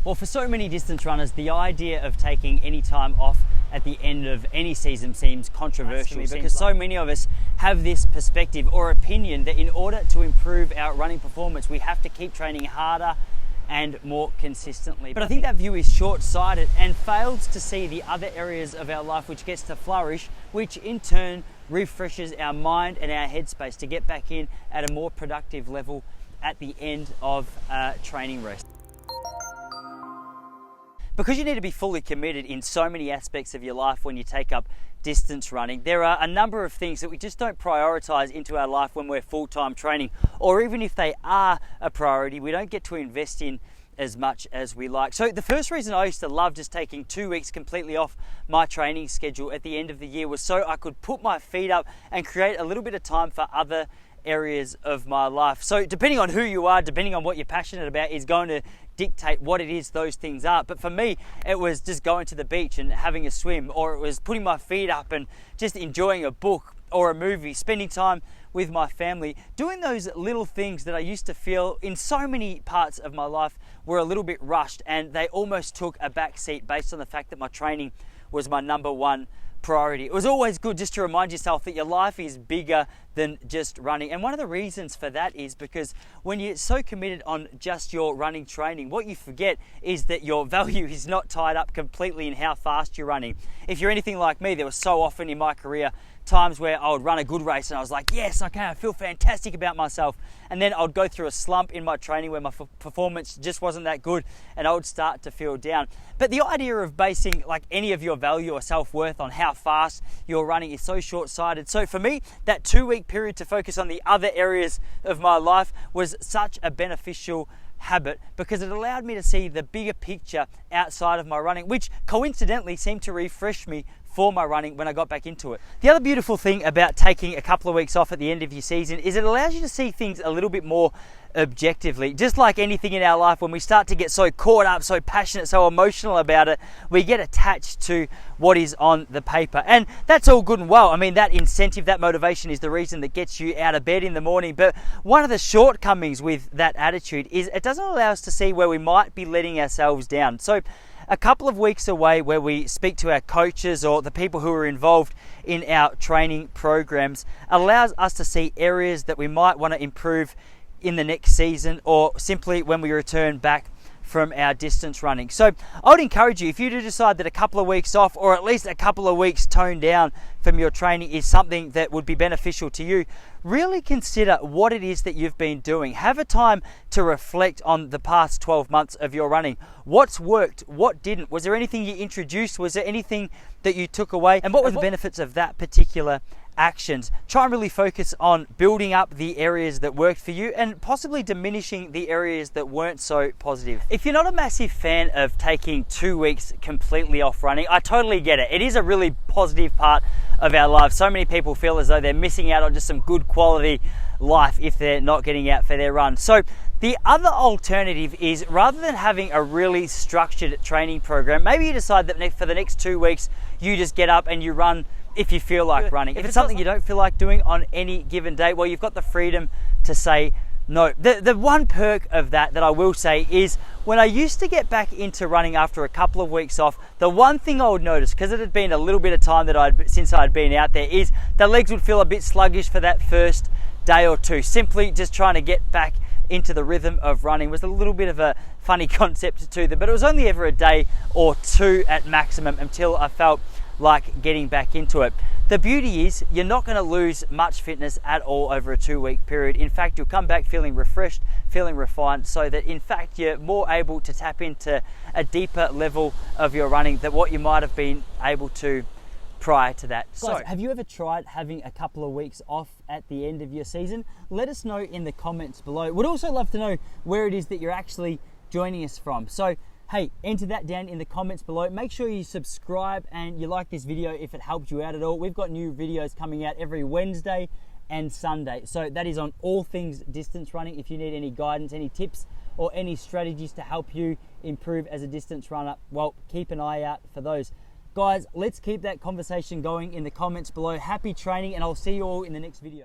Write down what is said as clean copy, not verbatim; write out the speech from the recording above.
Well, for so many distance runners, the idea of taking any time off at the end of any season seems controversial because so many of us have this perspective or opinion that in order to improve our running performance, we have to keep training harder and more consistently. But I think that view is short-sighted and fails to see the other areas of our life which gets to flourish, which in turn refreshes our mind and our headspace to get back in at a more productive level at the end of training rest. Because you need to be fully committed in so many aspects of your life when you take up distance running, there are a number of things that we just don't prioritize into our life when we're full-time training, or even if they are a priority, we don't get to invest in as much as we like. So the first reason I used to love just taking 2 weeks completely off my training schedule at the end of the year was so I could put my feet up and create a little bit of time for other areas of my life. So depending on who you are, depending on what you're passionate about, is going to dictate what it is those things are. But for me, it was just going to the beach and having a swim, or it was putting my feet up and just enjoying a book or a movie, spending time with my family, doing those little things that I used to feel in so many parts of my life were a little bit rushed, and they almost took a back seat based on the fact that my training was my number one priority. It was always good just to remind yourself that your life is bigger than just running. And one of the reasons for that is because when you're so committed on just your running training, what you forget is that your value is not tied up completely in how fast you're running. If you're anything like me, there was so often in my career times where I would run a good race and I was like, yes, okay, I feel fantastic about myself. And then I would go through a slump in my training where my performance just wasn't that good, and I would start to feel down. But the idea of basing like any of your value or self-worth on how fast you're running is so short-sighted. So for me, that 2-week period to focus on the other areas of my life was such a beneficial habit because it allowed me to see the bigger picture outside of my running, which coincidentally seemed to refresh me for my running when I got back into it. The other beautiful thing about taking a couple of weeks off at the end of your season is it allows you to see things a little bit more objectively. Just like anything in our life, when we start to get so caught up, so passionate, so emotional about it, we get attached to what is on the paper. And that's all good and well. I mean, that incentive, that motivation is the reason that gets you out of bed in the morning. But one of the shortcomings with that attitude is it doesn't allow us to see where we might be letting ourselves down. So a couple of weeks away where we speak to our coaches or the people who are involved in our training programs allows us to see areas that we might want to improve in the next season, or simply when we return back from our distance running. So I would encourage you, if you do decide that a couple of weeks off, or at least a couple of weeks toned down from your training is something that would be beneficial to you, really consider what it is that you've been doing. Have a time to reflect on the past 12 months of your running. What's worked? What didn't? Was there anything you introduced? Was there anything that you took away? And what were the benefits of that particular actions? Try and really focus on building up the areas that worked for you and possibly diminishing the areas that weren't so positive. If you're not a massive fan of taking 2 weeks completely off running, I totally get it. It is a really positive part of our lives. So many people feel as though they're missing out on just some good quality life if they're not getting out for their run. So the other alternative is, rather than having a really structured training program, maybe you decide that for the next 2 weeks you just get up and you run if you feel like running. If it's something you don't feel like doing on any given day, well, you've got the freedom to say no. The one perk of that I will say is, when I used to get back into running after a couple of weeks off, the one thing I would notice, because it had been a little bit of time since I'd been out there, is the legs would feel a bit sluggish for that first day or two. Simply just trying to get back into the rhythm of running was a little bit of a funny concept to them, but it was only ever a day or two at maximum until I felt like getting back into it. The beauty is you're not going to lose much fitness at all over a 2-week period. In fact, you'll come back feeling refreshed, feeling refined, so that in fact you're more able to tap into a deeper level of your running than what you might have been able to prior to that. Guys, have you ever tried having a couple of weeks off at the end of your season? Let us know in the comments below. We'd also love to know where it is that you're actually joining us from. So hey, enter that down in the comments below. Make sure you subscribe and you like this video if it helped you out at all. We've got new videos coming out every Wednesday and Sunday. So that is on all things distance running. If you need any guidance, any tips, or any strategies to help you improve as a distance runner, well, keep an eye out for those. Guys, let's keep that conversation going in the comments below. Happy training, and I'll see you all in the next video.